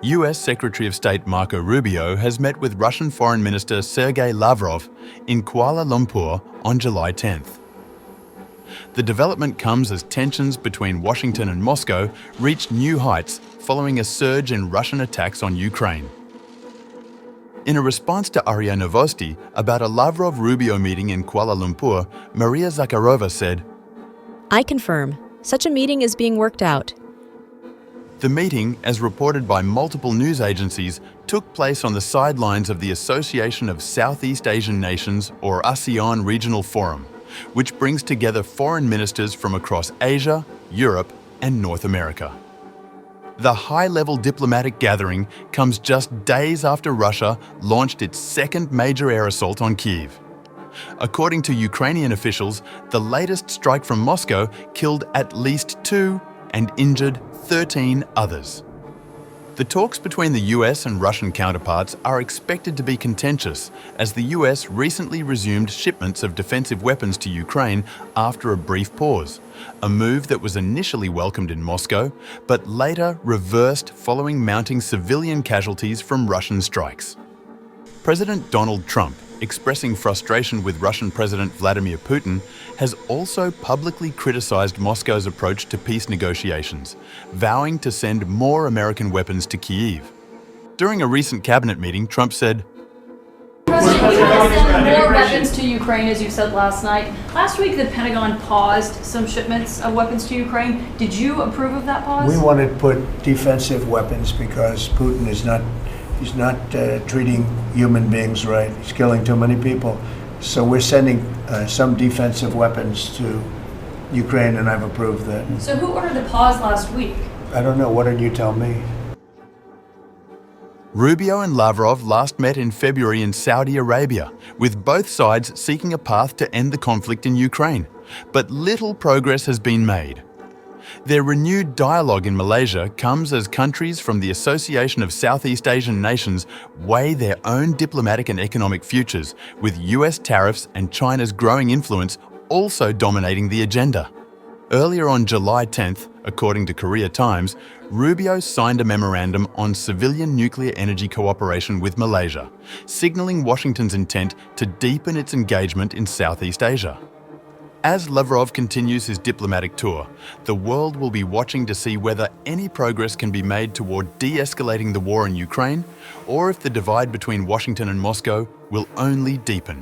US Secretary of State Marco Rubio has met with Russian Foreign Minister Sergey Lavrov in Kuala Lumpur on July 10th. The development comes as tensions between Washington and Moscow reached new heights following a surge in Russian attacks on Ukraine. In a response to Aria Novosti about a Lavrov-Rubio meeting in Kuala Lumpur, Maria Zakharova said, "I confirm, such a meeting is being worked out." The meeting, as reported by multiple news agencies, took place on the sidelines of the Association of Southeast Asian Nations, or ASEAN Regional Forum, which brings together foreign ministers from across Asia, Europe, and North America. The high-level diplomatic gathering comes just days after Russia launched its second major air assault on Kyiv. According to Ukrainian officials, the latest strike from Moscow killed at least 2 and injured 13 others. The talks between the US and Russian counterparts are expected to be contentious, as the US recently resumed shipments of defensive weapons to Ukraine after a brief pause, a move that was initially welcomed in Moscow, but later reversed following mounting civilian casualties from Russian strikes. President Donald Trump, expressing frustration with Russian President Vladimir Putin, has also publicly criticized Moscow's approach to peace negotiations, vowing to send more American weapons to Kyiv. During a recent cabinet meeting, Trump said, "President, you want to send more weapons to Ukraine, as you said last night. Last week, the Pentagon paused some shipments of weapons to Ukraine. Did you approve of that pause?" We want to put defensive weapons because Putin is not treating human beings right. He's killing too many people. So we're sending some defensive weapons to Ukraine, and I've approved that. So who ordered the pause last week? I don't know. Why don't you tell me? Rubio and Lavrov last met in February in Saudi Arabia, with both sides seeking a path to end the conflict in Ukraine. But little progress has been made. Their renewed dialogue in Malaysia comes as countries from the Association of Southeast Asian Nations weigh their own diplomatic and economic futures, with US tariffs and China's growing influence also dominating the agenda. Earlier on July 10th, according to Korea Times, Rubio signed a memorandum on civilian nuclear energy cooperation with Malaysia, signaling Washington's intent to deepen its engagement in Southeast Asia. As Lavrov continues his diplomatic tour, the world will be watching to see whether any progress can be made toward de-escalating the war in Ukraine, or if the divide between Washington and Moscow will only deepen.